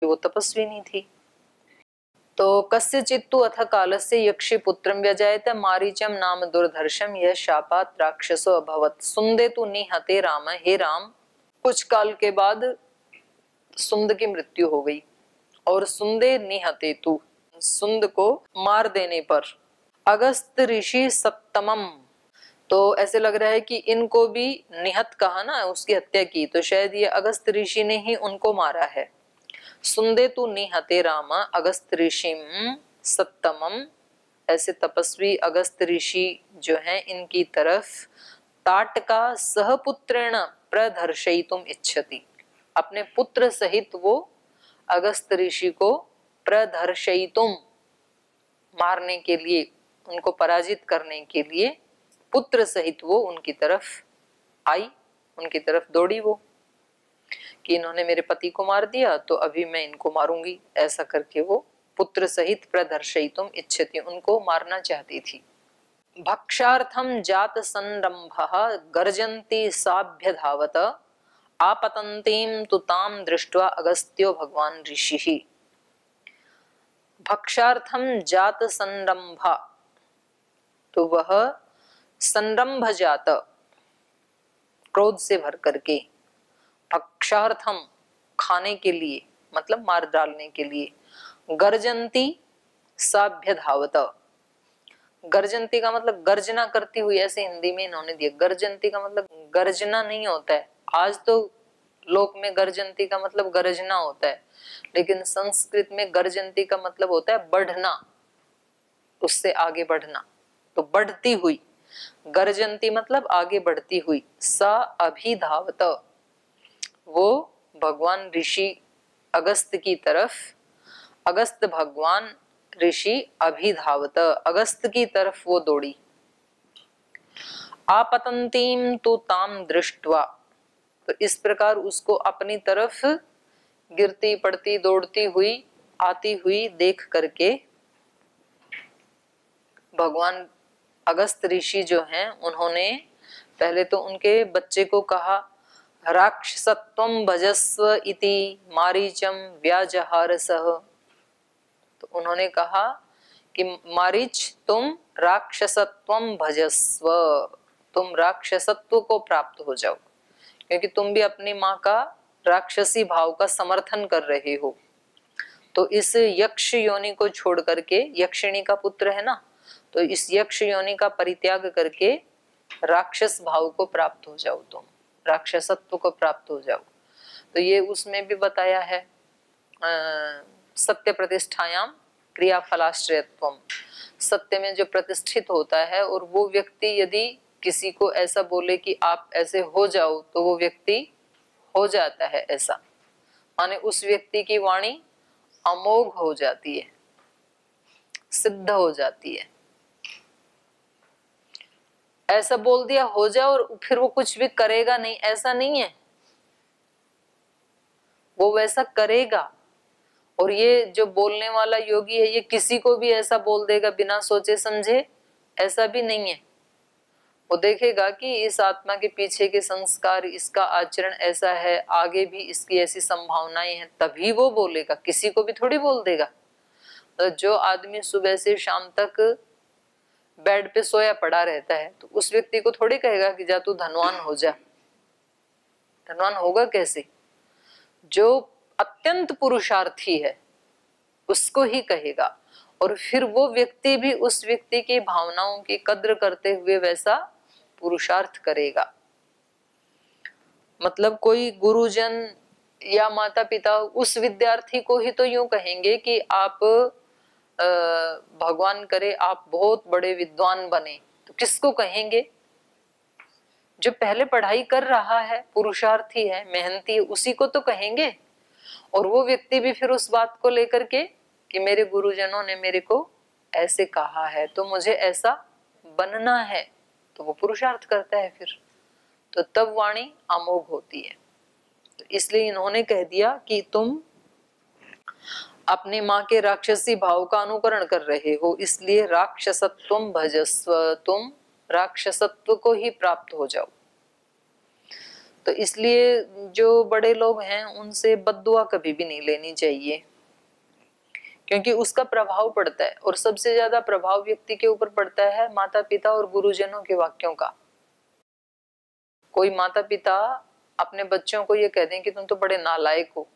वो तपस्विनी थी। तो कस्यचित्तु अथ कालस्य यक्षि पुत्रं व्यजायत मारीचम नाम दुर्धर्षम यह शापात राक्षसो अभवत सुंदे तु निहते राम। हे राम, कुछ काल के बाद सुंद की मृत्यु हो गई और सुंदे निहते तु, सुंद को मार देने पर अगस्त ऋषि सप्तमम, तो ऐसे लग रहा है कि इनको भी निहत कहा ना, उसकी हत्या की, तो शायद ये अगस्त ऋषि ने ही उनको मारा है। सुंदे तु निहते राम अगस्त ऋषिम सप्तमम, ऐसे तपस्वी अगस्त ऋषि जो हैं इनकी तरफ ताटका सहपुत्रेण प्रदर्शयितुम इच्छति, अपने पुत्र सहित वो अगस्त ऋषि को प्रदर्शयितुम, मारने के लिए, उनको पराजित करने के लिए पुत्र सहित वो उनकी तरफ आई, उनकी तरफ दौड़ी वो, कि इन्होंने मेरे पति को मार दिया तो अभी मैं इनको मारूंगी, ऐसा करके वो पुत्र सहित प्रदर्शयितुम इच्छति, उनको मारना चाहती थी। भक्षार्थम जात संरंभः गर्जन्ति साभ्य धावत आपतंतीम तु ताम दृष्ट्वा अगस्त्यो भगवान ऋषिः। भक्षार्थम जात संरंभ, तो वह संरंभ जात, क्रोध से भर करके, भक्षार्थम खाने के लिए मतलब मार डालने के लिए, गर्जंती साभ्य धावत, गर्जंती का मतलब गर्जना करती हुई, ऐसे हिंदी में इन्होंने दिया। गर्जंती का मतलब गर्जना नहीं होता है, आज तो लोक में गर्जंती का मतलब गर्जना होता है, लेकिन संस्कृत में गर्जंती का मतलब होता है बढ़ना, उससे आगे बढ़ना, तो बढ़ती हुई, गर्जंती मतलब आगे बढ़ती हुई। स अभिधावत, वो भगवान ऋषि अगस्त की तरफ, अगस्त भगवान ऋषि अभिधावत, अगस्त की तरफ वो दौड़ी। आपतंतीम तु ताम दृष्ट्वा, तो इस प्रकार उसको अपनी तरफ गिरती पड़ती दौड़ती हुई आती हुई देख करके भगवान अगस्त ऋषि जो हैं उन्होंने पहले तो उनके बच्चे को कहा राक्षसत्वं भजस्व इति मारीचम व्याजहारसः, तो उन्होंने कहा कि मारीच तुम राक्षसत्वं भजस्व, तुम राक्षसत्व को प्राप्त हो जाओ, क्योंकि तुम भी अपनी माँ का राक्षसी भाव का समर्थन कर रहे हो। तो इस यक्ष योनि को छोड़ करके, यक्षिणी का पुत्र है ना, तो इस यक्ष योनि का परित्याग करके राक्षस भाव को प्राप्त हो जाओ, तुम राक्षसत्व को प्राप्त हो जाओ। तो ये उसमें भी बताया है, सत्य प्रतिष्ठायाम क्रिया फलाश्रयत्वम, सत्य में जो प्रतिष्ठित होता है और वो व्यक्ति यदि किसी को ऐसा बोले कि आप ऐसे हो जाओ, तो वो व्यक्ति हो जाता है ऐसा, माने उस व्यक्ति की वाणी अमोघ हो जाती है, सिद्ध हो जाती है। ऐसा बोल दिया हो जाओ और फिर वो कुछ भी करेगा नहीं, ऐसा नहीं है, वो वैसा करेगा। और ये जो बोलने वाला योगी है ये किसी को भी ऐसा बोल देगा बिना सोचे समझे, ऐसा भी नहीं है। वो देखेगा कि इस आत्मा के पीछे के संस्कार, इसका आचरण ऐसा है, आगे भी इसकी ऐसी संभावनाएं हैं, तभी वो बोलेगा, किसी को भी थोड़ी बोल देगा। तो जो आदमी सुबह से शाम तक बेड पे सोया पड़ा रहता है, तो उस व्यक्ति को थोड़ी कहेगा कि जा तू धनवान हो जा। धनवान होगा कैसे? जो अत्यंत पुरुषार्थी है उसको ही कहेगा, और फिर वो व्यक्ति भी उस व्यक्ति की भावनाओं की कद्र करते हुए वैसा पुरुषार्थ करेगा। मतलब कोई गुरुजन या माता पिता उस विद्यार्थी को ही तो यूं कहेंगे कि आप भगवान करे आप बहुत बड़े विद्वान बने, तो किसको कहेंगे? जो पहले पढ़ाई कर रहा है, पुरुषार्थी है, मेहनती है, उसी को तो कहेंगे। और वो व्यक्ति भी फिर उस बात को लेकर के कि मेरे गुरुजनों ने मेरे को ऐसे कहा है तो मुझे ऐसा बनना है, तो वो पुरुषार्थ करता है फिर, तो तब वाणी अमोघ होती है। तो इसलिए इन्होंने कह दिया कि तुम अपनी माँ के राक्षसी भाव का अनुकरण कर रहे हो, इसलिए राक्षसत्वम भजस्व, तुम राक्षसत्व को ही प्राप्त हो जाओ। तो इसलिए जो बड़े लोग हैं उनसे बद्दुआ कभी भी नहीं लेनी चाहिए, क्योंकि उसका प्रभाव पड़ता है। और सबसे ज्यादा प्रभाव व्यक्ति के ऊपर पड़ता है माता पिता और गुरुजनों के वाक्यों का। कोई माता पिता अपने बच्चों को ये कह दें कि तुम तो बड़े नालायक हो,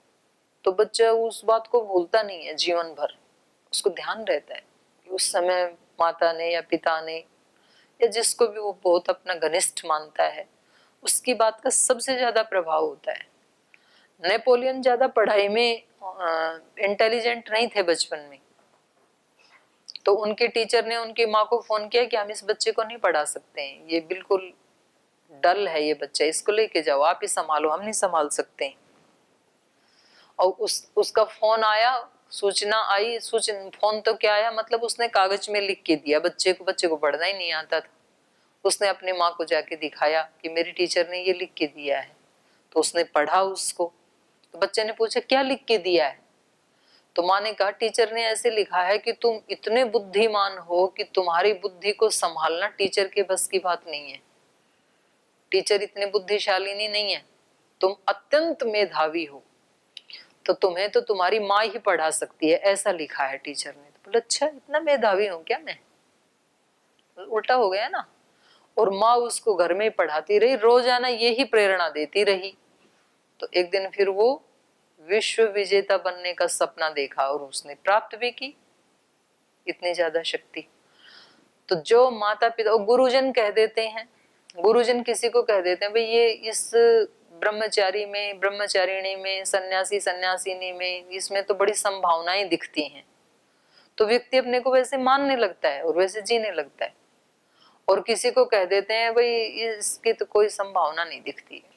तो बच्चा उस बात को भूलता नहीं है जीवन भर, उसको ध्यान रहता है कि उस समय माता ने या पिता ने या जिसको भी वो बहुत अपना घनिष्ठ मानता है उसकी बात का सबसे ज्यादा प्रभाव होता है। नेपोलियन ज्यादा पढ़ाई में इंटेलिजेंट नहीं थे बचपन में, तो उनके टीचर ने उनकी माँ को फोन किया कि हम इस बच्चे को नहीं पढ़ा सकते हैं, ये बिल्कुल डल है ये बच्चा, इसको लेके जाओ, आप ही संभालो, हम नहीं संभाल सकते। और उसका फोन आया, सूचना आई, फोन तो क्या आया, मतलब उसने कागज में लिख के दिया बच्चे को पढ़ना ही नहीं आता था। उसने अपनी माँ को जाके दिखाया कि मेरी टीचर ने ये लिख के दिया है, तो उसने पढ़ा उसको। तो बच्चे ने पूछा क्या लिख के दिया है, तो माँ ने कहा टीचर ने ऐसे लिखा है कि तुम इतने बुद्धिमान हो कि तुम्हारी बुद्धि को संभालना टीचर के बस की बात नहीं है, टीचर इतने बुद्धिशाली नहीं है, तुम अत्यंत मेधावी हो, तो तुम्हें तो तुम्हारी माँ ही पढ़ा सकती है, ऐसा लिखा है टीचर ने। तो बोले अच्छा इतना मेधावी हूं क्या मैं, उल्टा हो गया ना। और माँ उसको घर में ही पढ़ाती रही, रोजाना यही प्रेरणा देती रही। तो एक दिन फिर वो विश्व विजेता बनने का सपना देखा और उसने प्राप्त भी की इतनी ज्यादा शक्ति। तो जो माता पिता और गुरुजन कह देते हैं, गुरुजन किसी को कह देते हैं भाई ये इस ब्रह्मचारी में, ब्रह्मचारिणी में, सन्यासी सन्यासिनी में, इसमें तो बड़ी संभावनाएं दिखती हैं, तो व्यक्ति अपने को वैसे मानने लगता है और वैसे जीने लगता है। और किसी को कह देते हैं भाई इसकी तो कोई संभावना नहीं दिखती है,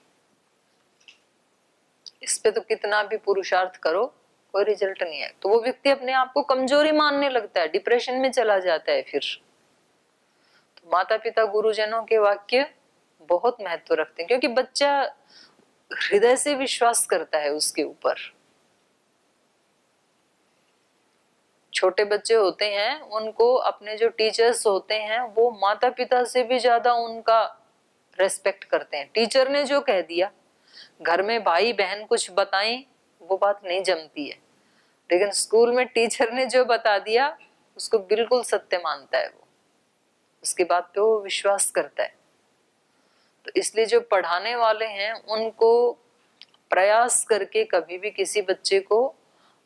इस पे तो कितना भी पुरुषार्थ करो कोई रिजल्ट नहीं है, तो वो व्यक्ति अपने आप को कमजोरी मानने लगता है, डिप्रेशन में चला जाता है फिर। तो माता पिता गुरुजनों के वाक्य बहुत महत्व रखते हैं, क्योंकि बच्चा हृदय से विश्वास करता है उसके ऊपर। छोटे बच्चे होते हैं उनको अपने जो टीचर्स होते हैं वो माता पिता से भी ज्यादा उनका रेस्पेक्ट करते हैं। टीचर ने जो कह दिया, घर में भाई बहन कुछ बताएं वो बात नहीं जमती है, लेकिन स्कूल में टीचर ने जो बता दिया उसको बिल्कुल सत्य मानता है वो, उसकी बात पे वो विश्वास करता है। तो इसलिए जो पढ़ाने वाले हैं उनको प्रयास करके कभी भी किसी बच्चे को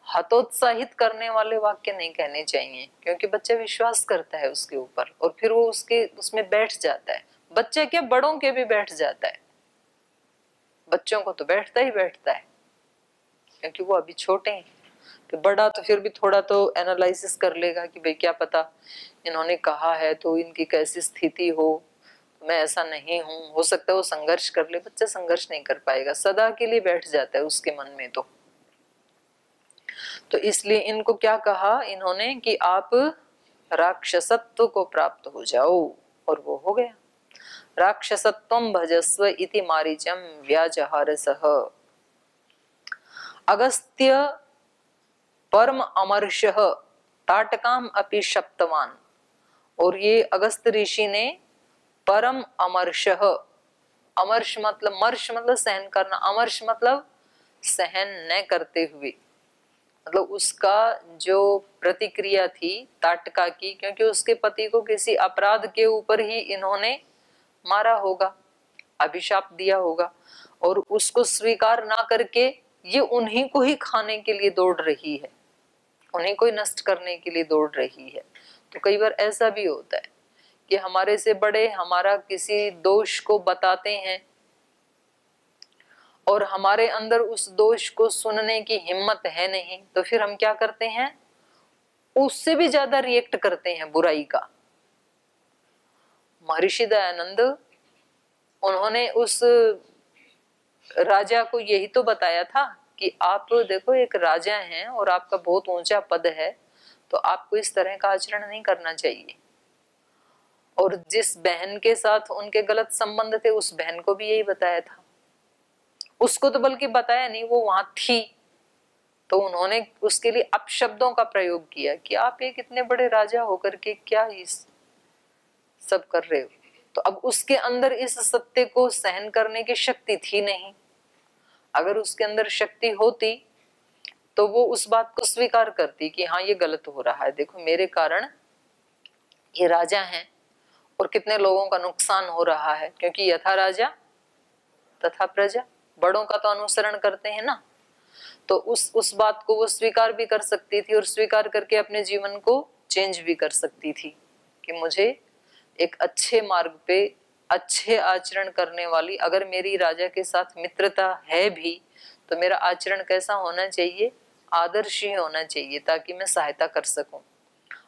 हतोत्साहित करने वाले वाक्य नहीं कहने चाहिए, क्योंकि बच्चा विश्वास करता है उसके ऊपर और फिर वो उसमें बैठ जाता है। बच्चे क्या बड़ों के भी बैठ जाता है, बच्चों को तो बैठता ही बैठता है, क्योंकि वो अभी छोटे हैं। तो बड़ा तो फिर भी थोड़ा तो एनालिसिस कर लेगा कि भाई क्या पता इन्होंने कहा है तो इनकी कैसी स्थिति हो, मैं ऐसा नहीं हूं, हो सकता है वो संघर्ष कर ले। बच्चा संघर्ष नहीं कर पाएगा, सदा के लिए बैठ जाता है उसके मन में। तो इसलिए इनको क्या कहा इन्होंने कि आप राक्षसत्व को प्राप्त हो जाओ, और वो हो गया। राक्षसत्वं भजस्व इति मारीचम व्याजहारसः। अगस्त्य परम अमर्षः ताटकाम अपि शप्तवान। और ये अगस्त ऋषि ने परम अमर्षः, अमर्ष मतलब मर्ष मतलब सहन करना, अमर्ष मतलब सहन न करते हुए, मतलब उसका जो प्रतिक्रिया थी ताटका की, क्योंकि उसके पति को किसी अपराध के ऊपर ही इन्होंने मारा होगा, अभिशाप दिया होगा, और उसको स्वीकार ना करके ये उन्हीं को ही खाने के लिए दौड़ रही है, उन्हीं को ही नष्ट करने के लिए दौड़ रही है। तो कई बार ऐसा भी होता है कि हमारे से बड़े हमारा किसी दोष को बताते हैं और हमारे अंदर उस दोष को सुनने की हिम्मत है नहीं, तो फिर हम क्या करते हैं, उससे भी ज्यादा रिएक्ट करते हैं बुराई का। महर्षि दयानंद उन्होंने उस राजा को यही तो बताया था कि आप देखो एक राजा हैं और आपका बहुत ऊंचा पद है, तो आपको इस तरह का आचरण नहीं करना चाहिए। और जिस बहन के साथ उनके गलत संबंध थे उस बहन को भी यही बताया था, उसको तो बल्कि बताया नहीं, वो वहां थी, तो उन्होंने उसके लिए अपशब्दों का प्रयोग किया कि आप एक इतने बड़े राजा होकर के क्या इस सब कर रहे हो। तो अब उसके अंदर इस सत्य को सहन करने की शक्ति थी नहीं। अगर उसके अंदर शक्ति होती तो वो उस बात को स्वीकार करती कि हाँ ये गलत हो रहा है, देखो मेरे कारण ये राजा हैं और कितने लोगों का नुकसान हो रहा है, क्योंकि यथा राजा तथा प्रजा, बड़ों का तो अनुसरण करते हैं ना। तो उस बात को वो स्वीकार भी कर सकती थी और स्वीकार करके अपने जीवन को चेंज भी कर सकती थी कि मुझे एक अच्छे मार्ग पे अच्छे आचरण करने वाली, अगर मेरी राजा के साथ मित्रता है भी तो मेरा आचरण कैसा होना चाहिए, आदर्श ही होना चाहिए, ताकि मैं सहायता कर सकूं।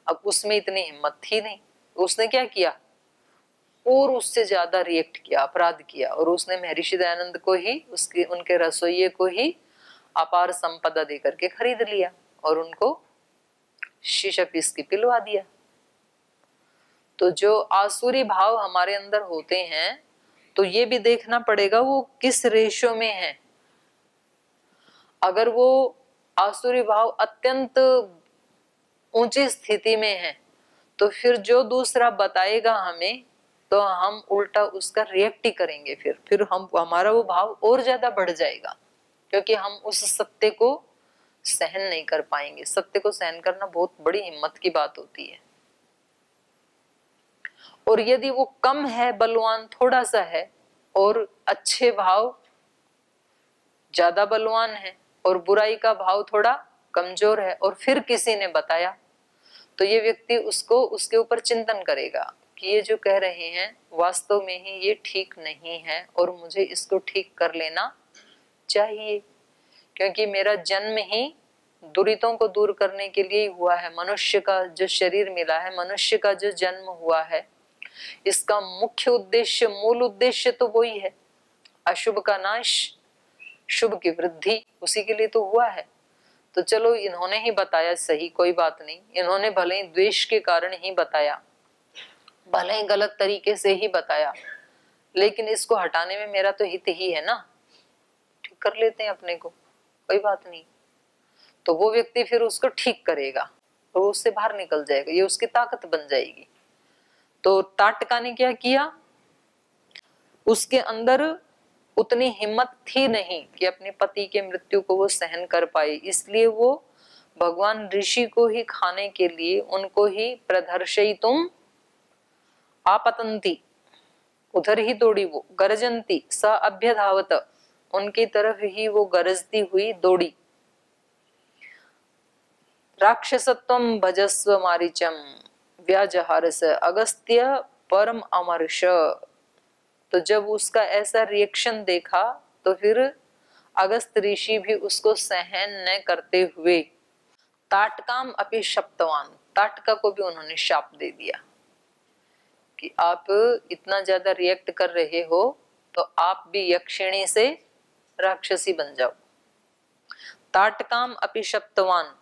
अब उसमें इतनी हिम्मत थी नहीं, उसने क्या किया और उससे ज्यादा रिएक्ट किया, अपराध किया, और उसने महर्षि दयानंद को ही, उसके उनके रसोइये को ही अपार संपदा देकर के खरीद लिया और उनको शीशा पीस के पिलवा दिया। तो जो आसुरी भाव हमारे अंदर होते हैं तो ये भी देखना पड़ेगा वो किस रेशो में है। अगर वो आसुरी भाव अत्यंत ऊंची स्थिति में है तो फिर जो दूसरा बताएगा हमें तो हम उल्टा उसका रिएक्ट ही करेंगे, फिर हम हमारा वो भाव और ज्यादा बढ़ जाएगा, क्योंकि हम उस सत्य को सहन नहीं कर पाएंगे। सत्य को सहन करना बहुत बड़ी हिम्मत की बात होती है। और यदि वो कम है, बलवान थोड़ा सा है और अच्छे भाव ज्यादा बलवान है और बुराई का भाव थोड़ा कमजोर है, और फिर किसी ने बताया, तो ये व्यक्ति उसको उसके ऊपर चिंतन करेगा कि ये जो कह रहे हैं वास्तव में ही ये ठीक नहीं है और मुझे इसको ठीक कर लेना चाहिए, क्योंकि मेरा जन्म ही दुरितों को दूर करने के लिए हुआ है। मनुष्य का जो शरीर मिला है, मनुष्य का जो जन्म हुआ है, इसका मुख्य उद्देश्य, मूल उद्देश्य तो वही है, अशुभ का नाश, शुभ की वृद्धि, उसी के लिए तो हुआ है। तो चलो इन्होंने ही बताया, सही, कोई बात नहीं, इन्होंने भले ही द्वेष के कारण ही बताया, भले ही गलत तरीके से ही बताया, लेकिन इसको हटाने में मेरा तो हित ही है ना, ठीक कर लेते हैं अपने को, कोई बात नहीं। तो वो व्यक्ति फिर उसको ठीक करेगा और उससे बाहर निकल जाएगा, ये उसकी ताकत बन जाएगी। तो ताटका ने क्या किया, उसके अंदर उतनी हिम्मत थी नहीं कि अपने पति के मृत्यु को वो सहन कर पाए, इसलिए वो भगवान ऋषि को ही खाने के लिए उनको ही प्रदर्शयितुम आपतंती, उधर ही दौड़ी, वो गरजंती स अभ्यधावत, उनकी तरफ ही वो गरजती हुई दौड़ी। राक्षसत्वम भजस्व मारीचम व्याजहारस अगस्त्य परम अमर्ष। तो जब उसका ऐसा रिएक्शन देखा तो फिर अगस्त ऋषि भी उसको सहन न करते हुए ताटकाम अपि शप्तवान, ताटका को भी उन्होंने शाप दे दिया कि आप इतना ज्यादा रिएक्ट कर रहे हो तो आप भी यक्षिणी से राक्षसी बन जाओ। ताटकाम अपि शप्तवान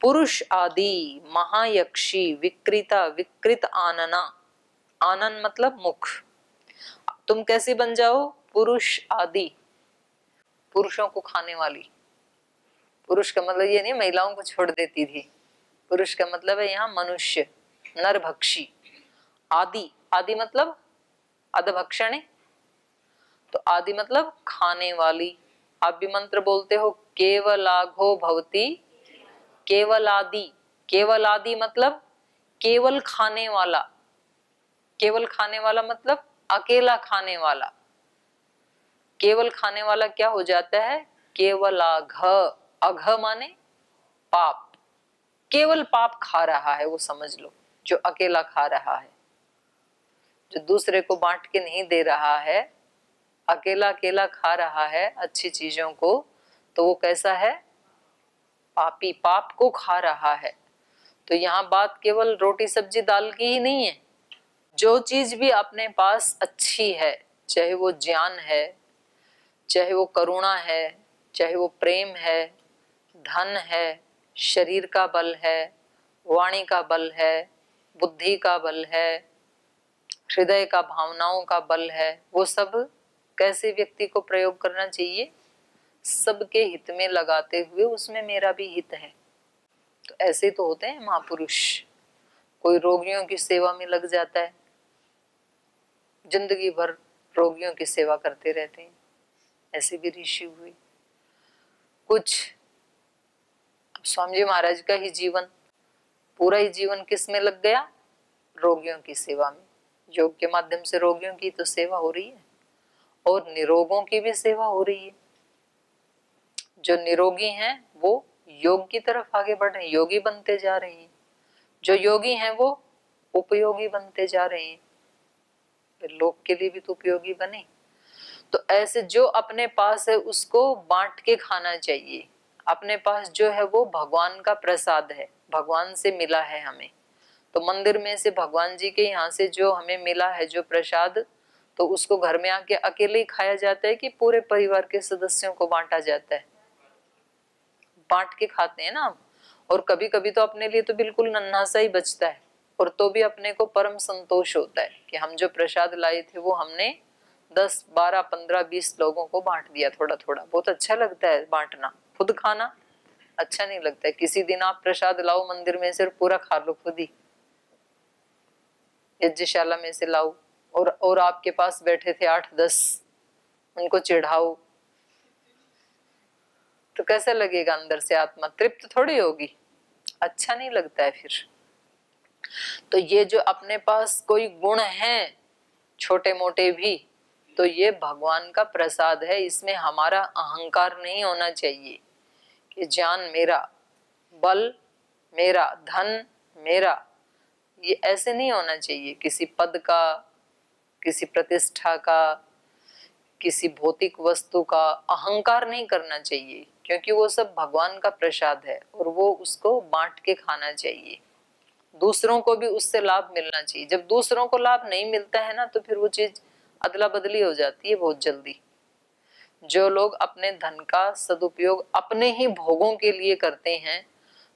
पुरुष आदि महायक्षी विकृता विकृत आनना, आनन मतलब मुख, तुम कैसे बन जाओ, पुरुष आदि, पुरुषों को खाने वाली। पुरुष का मतलब ये नहीं महिलाओं को छोड़ देती थी, पुरुष का मतलब है यहाँ मनुष्य, नरभक्षी। आदि, आदि मतलब अधभक्षणे, तो आदि मतलब खाने वाली। आप भी मंत्र बोलते हो, केवलाघो भवती केवलादि, केवलादि मतलब केवल खाने वाला, केवल खाने वाला मतलब अकेला खाने वाला। केवल खाने वाला क्या हो जाता है, केवलाघ, अघ माने पाप, केवल पाप खा रहा है वो, समझ लो, जो अकेला खा रहा है, जो दूसरे को बांट के नहीं दे रहा है, अकेला अकेला खा रहा है अच्छी चीजों को, तो वो कैसा है, पापी, पाप को खा रहा है। तो यहाँ बात केवल रोटी सब्जी दाल की ही नहीं है, जो चीज भी अपने पास अच्छी है, चाहे वो ज्ञान है, चाहे वो करुणा है, चाहे वो प्रेम है, धन है, शरीर का बल है, वाणी का बल है, बुद्धि का बल है, हृदय का, भावनाओं का बल है, वो सब कैसे व्यक्ति को प्रयोग करना चाहिए, सबके हित में लगाते हुए उसमें मेरा भी हित है। तो ऐसे तो होते हैं महापुरुष, कोई रोगियों की सेवा में लग जाता है, जिंदगी भर रोगियों की सेवा करते रहते हैं। ऐसे भी ऋषि हुए कुछ। अब स्वामी जी महाराज का ही जीवन, पूरा ही जीवन किस में लग गया? रोगियों की सेवा में। योग के माध्यम से रोगियों की तो सेवा हो रही है और निरोगों की भी सेवा हो रही है। जो निरोगी हैं वो योग की तरफ आगे बढ़ रहे हैं, योगी बनते जा रहे हैं। जो योगी हैं वो उपयोगी बनते जा रहे हैं, फिर लोग के लिए भी तो उपयोगी बने। तो ऐसे जो अपने पास है उसको बांट के खाना चाहिए। अपने पास जो है वो भगवान का प्रसाद है, भगवान से मिला है हमें। तो मंदिर में से भगवान जी के यहाँ से जो हमें मिला है जो प्रसाद, तो उसको घर में आके अकेले ही खाया जाता है कि पूरे परिवार के सदस्यों को बांटा जाता है? बांट के खाते हैं ना हम। और कभी कभी तो अपने लिए तो बिल्कुल नन्हा सा ही बचता है, और तो भी अपने को परम संतोष होता है कि हम जो प्रसाद लाए थे वो हमने 10, 12, 15, 20 लोगों को बांट दिया थोड़ा थोड़ा। बहुत अच्छा लगता है बांटना। खुद खाना अच्छा नहीं लगता है। किसी दिन आप प्रसाद लाओ मंदिर में से पूरा खा लो खुद ही, यज्ञशाला में से लाओ और आपके पास बैठे थे 8-10, उनको चिढ़ाओ, तो कैसा लगेगा? अंदर से आत्मा तृप्त थोड़ी होगी, अच्छा नहीं लगता है फिर। तो ये जो अपने पास कोई गुण है छोटे मोटे भी, तो ये भगवान का प्रसाद है। इसमें हमारा अहंकार नहीं होना चाहिए कि ज्ञान मेरा, बल मेरा, धन मेरा, ये ऐसे नहीं होना चाहिए। किसी पद का, किसी प्रतिष्ठा का, किसी भौतिक वस्तु का अहंकार नहीं करना चाहिए, क्योंकि वो सब भगवान का प्रसाद है और वो उसको बांट के खाना चाहिए। दूसरों को भी उससे लाभ मिलना चाहिए। जब दूसरों को लाभ नहीं मिलता है ना, तो फिर वो चीज अदला बदली हो जाती है बहुत जल्दी। जो लोग अपने धन का सदुपयोग अपने ही भोगों के लिए करते हैं,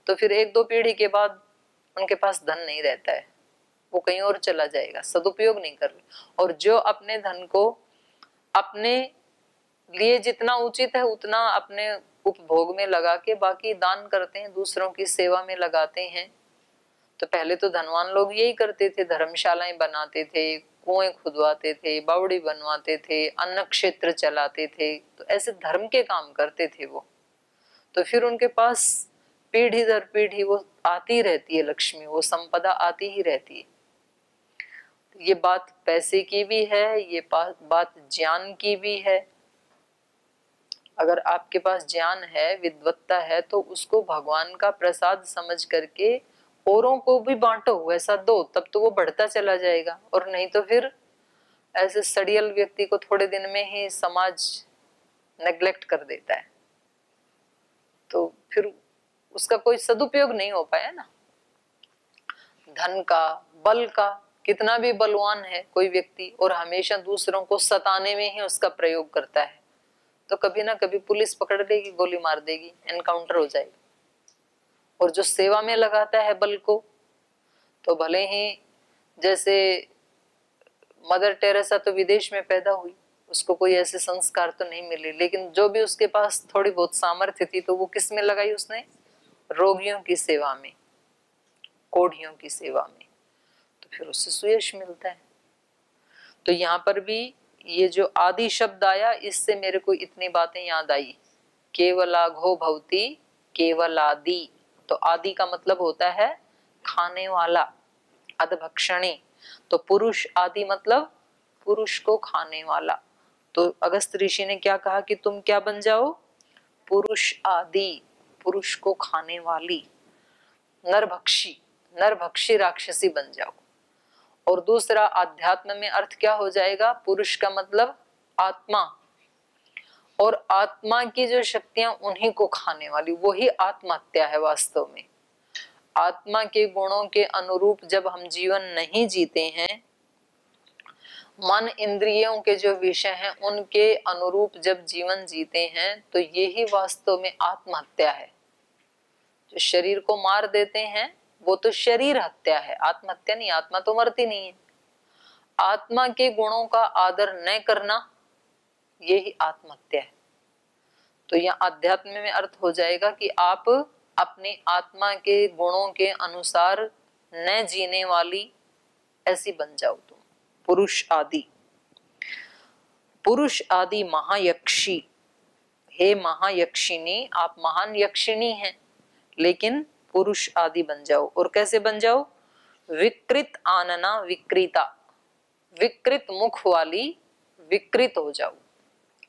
तो फिर 1-2 पीढ़ी के बाद उनके पास धन नहीं रहता है, वो कहीं और चला जाएगा, सदुपयोग नहीं कर रहे। और जो अपने धन को अपने लिए जितना उचित है उतना अपने उपभोग में लगा के बाकी दान करते हैं, दूसरों की सेवा में लगाते हैं। तो पहले तो धनवान लोग यही करते थे, धर्मशालाएं बनाते थे, कुएं खुदवाते थे, बावड़ी बनवाते थे, अन्न क्षेत्र चलाते थे, तो ऐसे धर्म के काम करते थे वो। तो फिर उनके पास पीढ़ी दर पीढ़ी वो आती रहती है, लक्ष्मी, वो संपदा आती ही रहती है। ये बात पैसे की भी है, ये बात ज्ञान की भी है। अगर आपके पास ज्ञान है, विद्वत्ता है, तो उसको भगवान का प्रसाद समझ करके औरों को भी बांटो, वैसा दो, तब तो वो बढ़ता चला जाएगा। और नहीं तो फिर ऐसे सड़ियल व्यक्ति को थोड़े दिन में ही समाज नेग्लेक्ट कर देता है, तो फिर उसका कोई सदुपयोग नहीं हो पाया ना। धन का, बल का, कितना भी बलवान है कोई व्यक्ति और हमेशा दूसरों को सताने में ही उसका प्रयोग करता है, तो कभी ना कभी पुलिस पकड़ लेगी, गोली मार देगी, एनकाउंटर हो जाएगा। और जो सेवा में लगाता है बल को, तो भले ही जैसे मदर टेरेसा तो विदेश में पैदा हुई, उसको कोई ऐसे संस्कार तो नहीं मिले, लेकिन जो भी उसके पास थोड़ी बहुत सामर्थ्य थी तो वो किस में लगाई उसने? रोगियों की सेवा में, कोढ़ियों की सेवा में, तो फिर उससे सुयश मिलता है। तो यहाँ पर भी ये जो आदि शब्द आया, इससे मेरे को इतनी बातें याद आई। केवलाघो भवति केवलादि, तो आदि का मतलब होता है खाने वाला, अधभक्षणी। तो पुरुष आदि मतलब पुरुष को खाने वाला। तो अगस्त ऋषि ने क्या कहा कि तुम क्या बन जाओ? पुरुष आदि, पुरुष को खाने वाली, नरभक्षी, नरभक्षी राक्षसी बन जाओ। और दूसरा आध्यात्म में अर्थ क्या हो जाएगा? पुरुष का मतलब आत्मा, और आत्मा की जो शक्तियां उन्हीं को खाने वाली, वही आत्महत्या है वास्तव में। आत्मा के गुणों के अनुरूप जब हम जीवन नहीं जीते हैं, मन इंद्रियों के जो विषय हैं उनके अनुरूप जब जीवन जीते हैं, तो यही वास्तव में आत्महत्या है। जो शरीर को मार देते हैं वो तो शरीर हत्या है, आत्महत्या नहीं। आत्मा तो मरती नहीं है। आत्मा के गुणों का आदर न करना, यही आत्महत्या है। तो यह अध्यात्म में अर्थ हो जाएगा कि आप अपनी आत्मा के गुणों के अनुसार न जीने वाली ऐसी बन जाओ तुम, पुरुष आदि। पुरुष आदि महायक्षी, हे महायक्षिनी, आप महान यक्षिणी हैं, लेकिन पुरुष आदि बन जाओ। और कैसे बन जाओ? विकृत आनना विकृता, विकृत मुख वाली विकृत हो जाओ,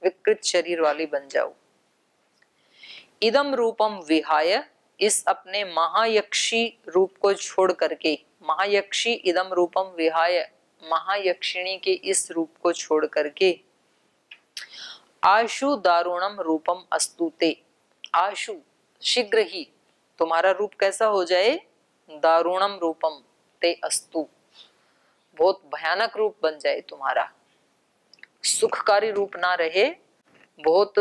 विकृत शरीर वाली बन जाओ। इदम रूपम विहाय, इस अपने महायक्षी रूप को छोड़ करके, महायक्षी इदम रूपम विहाय, महायक्षिणी के इस रूप को छोड़ करके, आशु दारुणम रूपम अस्तुते, आशु शीघ्र ही तुम्हारा रूप कैसा हो जाए? दारुणम रूपम ते अस्तु, बहुत भयानक रूप बन जाए तुम्हारा, सुखकारी रूप ना रहे, बहुत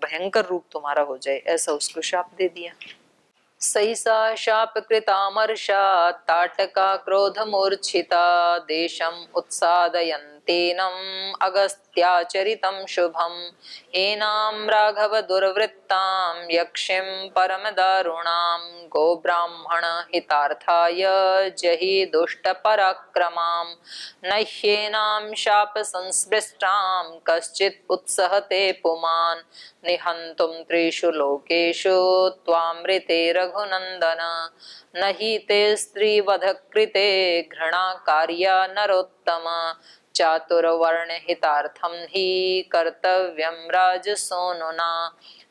भयंकर रूप तुम्हारा हो जाए, ऐसा उसको शाप दे दिया। सैसा शाप कृतामर्षा ताटका क्रोध मूर्छिता देशम उत्सादयन्तेनम अगस्त्याचरितं शुभम एनाम राघव दुर्वृत्तां यक्षिं परम दारुणां गो ब्राह्मण हितार्थाय जहि दुष्ट पराक्रमां नह्येनां शाप संस्पृष्टां कश्चित् उत्सहते पुमान् निहन्तुं त्रिषु लोकेषु त्वामृते रघुनन्दन नहि ते स्त्रीवधकृते घृणा कार्या नरोत्तम चातुर्वर्ण हितार्थं हि कर्तव्यं राजसूनुना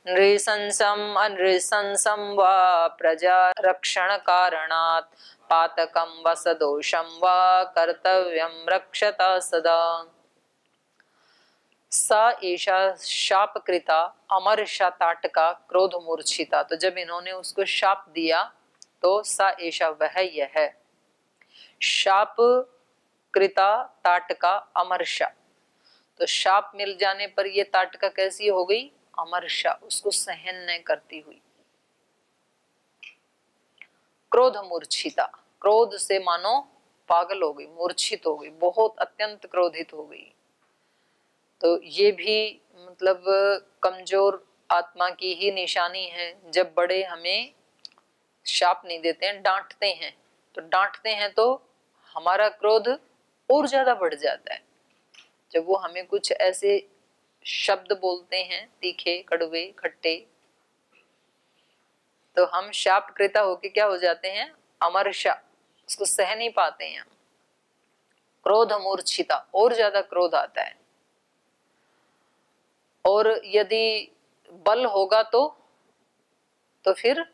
नृशंसम् अनृशंसं वा प्रजा रक्षण कारणात् पातकं वसदोषं वा कर्तव्यं रक्षता सदा। सा एषा शापकृता अमर्षा ताटका क्रोध मूर्छिता, तो जब इन्होंने उसको शाप दिया तो सा एषा वह यह है, शाप कृता ताटका अमर्षा, तो शाप मिल जाने पर ये ताटका कैसी हो गई? अमर्षा, उसको सहन न करती हुई। क्रोध मूर्छिता, क्रोध से मानो पागल हो गई, मूर्छित हो गई, बहुत अत्यंत क्रोधित हो गई। तो ये भी मतलब कमजोर आत्मा की ही निशानी है। जब बड़े हमें शाप नहीं देते हैं, डांटते हैं, तो डांटते हैं तो हमारा क्रोध और ज्यादा बढ़ जाता है। जब वो हमें कुछ ऐसे शब्द बोलते हैं तीखे कड़वे खट्टे, तो हम शापकृता होके क्या हो जाते हैं? अमर्षा, उसको सह नहीं पाते हैं। क्रोध मूर्छिता, और ज्यादा क्रोध आता है। और यदि बल होगा तो फिर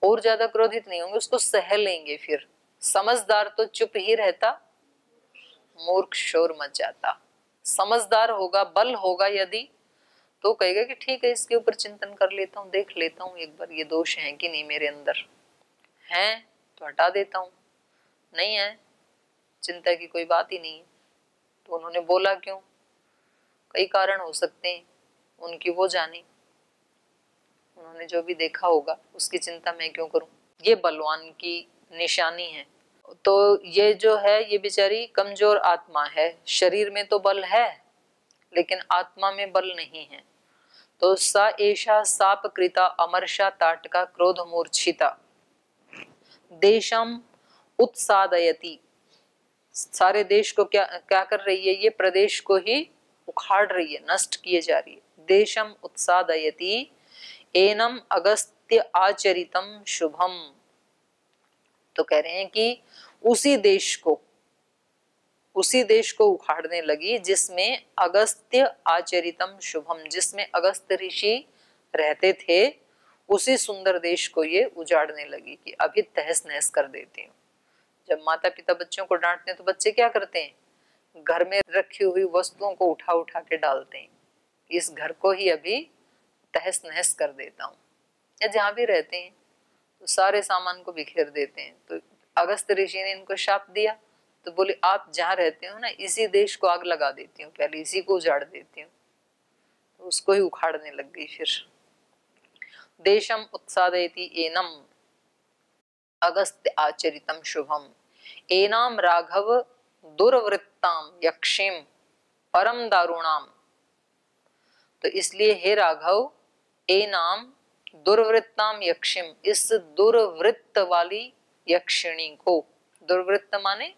और ज्यादा क्रोधित नहीं होंगे, उसको सह लेंगे। फिर समझदार तो चुप ही रहता, मूर्ख शोर मच जाता। समझदार होगा, बल होगा यदि, तो कहेगा कि ठीक है, इसके ऊपर चिंतन कर लेता हूँ, देख लेता हूँ एक बार ये दोष है कि नहीं मेरे अंदर, हैं तो हटा देता हूँ, नहीं है चिंता की कोई बात ही नहीं है। तो उन्होंने बोला क्यों? कई कारण हो सकते हैं, उनकी वो जाने, उन्होंने जो भी देखा होगा उसकी चिंता मैं क्यों करूं। ये बलवान की निशानी है। तो ये जो है ये बेचारी कमजोर आत्मा है, शरीर में तो बल है लेकिन आत्मा में बल नहीं है। तो सा एषा साप कृता अमर्षा ताटका क्रोध मूर्छिता देशम उत्सादयति, सारे देश को क्या क्या कर रही है? ये प्रदेश को ही उखाड़ रही है, नष्ट किए जा रही है। देशम उत्सादयति एनम अगस्त्य आचरितम शुभम, तो कह रहे हैं कि उसी देश को उखाड़ने लगी जिसमें अगस्त्य आचरितम शुभम, जिसमें अगस्त्य ऋषि रहते थे, उसी सुंदर देश को ये उजाड़ने लगी कि अभी तहस नहस कर देती हूँ। जब माता पिता बच्चों को डांटते हैं तो बच्चे क्या करते हैं? घर में रखी हुई वस्तुओं को उठा उठा के डालते हैं, इस घर को ही अभी तहस नहस कर देता हूँ। या जहाँ भी रहते हैं तो सारे सामान को बिखेर देते हैं। तो अगस्त ऋषि ने इनको शाप दिया, तो बोले आप जहाँ रहते हो ना, इसी देश को आग लगा देती हूँ, पहले इसी को उजाड़ देती हूँ। तो उसको ही उखाड़ने लग गई। फिर देशम उत्सादयति एनम अगस्त्य आचरितम शुभम एनाम राघव दुर्वृत्ताम यक्षिम परम दारुणाम, तो इसलिए हे राघव एनाम दुर्वृत्ताम यक्षिम, इस दुर्वृत्त वाली यक्षिणी को, दुर्वृत्त माने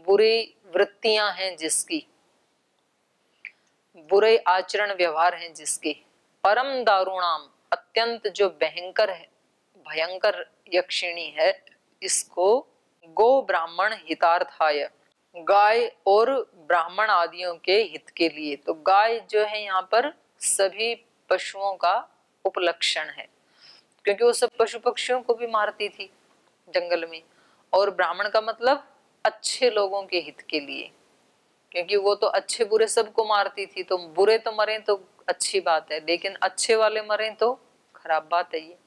बुरी वृत्तियां हैं जिसकी, बुरे आचरण व्यवहार हैं जिसके, परम दारुणाम अत्यंत जो भयंकर है, भयंकर यक्षिणी है, इसको गो ब्राह्मण हितार्थाय, गाय और ब्राह्मण आदियों के हित के लिए। तो गाय जो है यहाँ पर सभी पशुओं का उपलक्षण है, क्योंकि वो सब पशु पक्षियों को भी मारती थी जंगल में। और ब्राह्मण का मतलब अच्छे लोगों के हित के लिए, क्योंकि वो तो अच्छे बुरे सबको मारती थी, तो बुरे तो मरे तो अच्छी बात है, लेकिन अच्छे वाले मरे तो खराब बात है ये।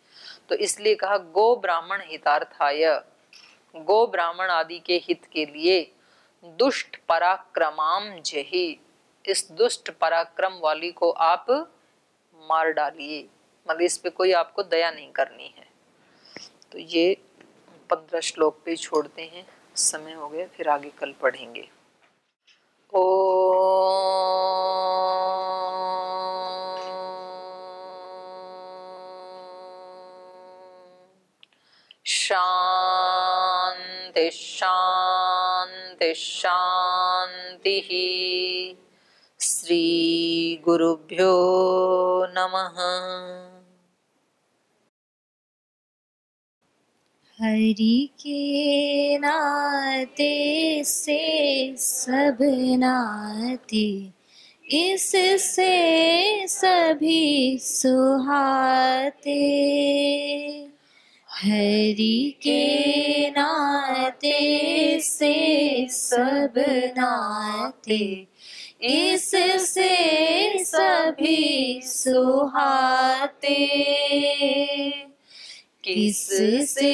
तो इसलिए कहा गो ब्राह्मण हितार्थाय, गो ब्राह्मण आदि के हित के लिए, दुष्ट पराक्रमाम जही, इस दुष्ट पराक्रम वाली को आप मार डालिए, मतलब इस पे कोई आपको दया नहीं करनी है। तो ये 15 श्लोक पे छोड़ते हैं, समय हो गया, फिर आगे कल पढ़ेंगे। ओ शांति शांति शांति। श्री गुरुभ्यो नमः। हरि के नाते से सब नाते, इससे सभी सुहाते। हरि के नाते से सब नाते, इससे सभी सुहाते। किससे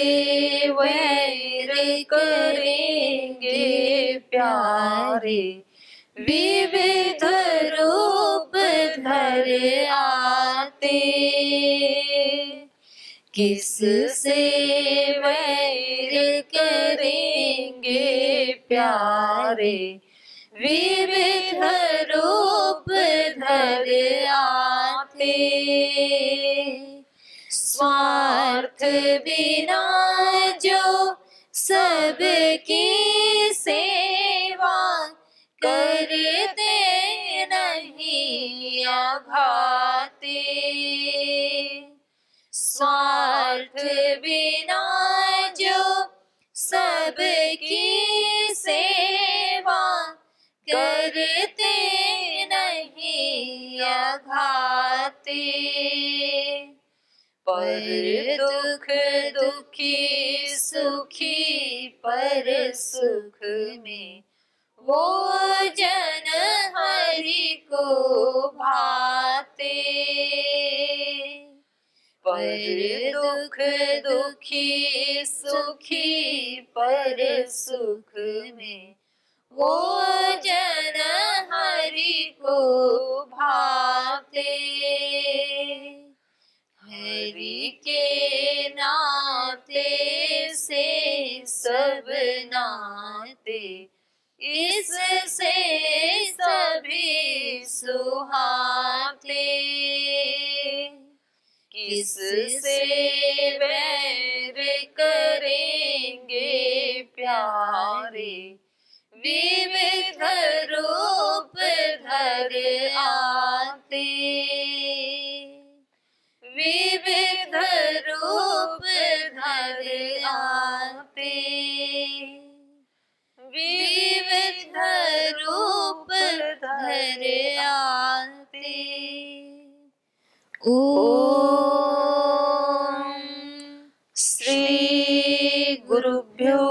वैर करेंगे प्यारे, विविध रूप धर आते। किससे वैर करेंगे प्यारे, विविध रूप धर आते। स्वार्थ बिना जो सबकी सेवा करते नहीं अघाते। स्वार्थ बिना जो सबकी सेवा करते नहीं अघाते। पर दुख दुखी सुखी पर सुख में, वो जन हरि को भाते। पर दुख दुखी सुखी पर सुख में, वो जन हरि को भाते। हरि के नाते से सब नाते, इससे सभी सुहाते। किससे वैर करेंगे प्यारे, विविध रूप धर आते। विविध रूप धर आते। विविध रूप धर आते। ओम श्री गुरुभ्यो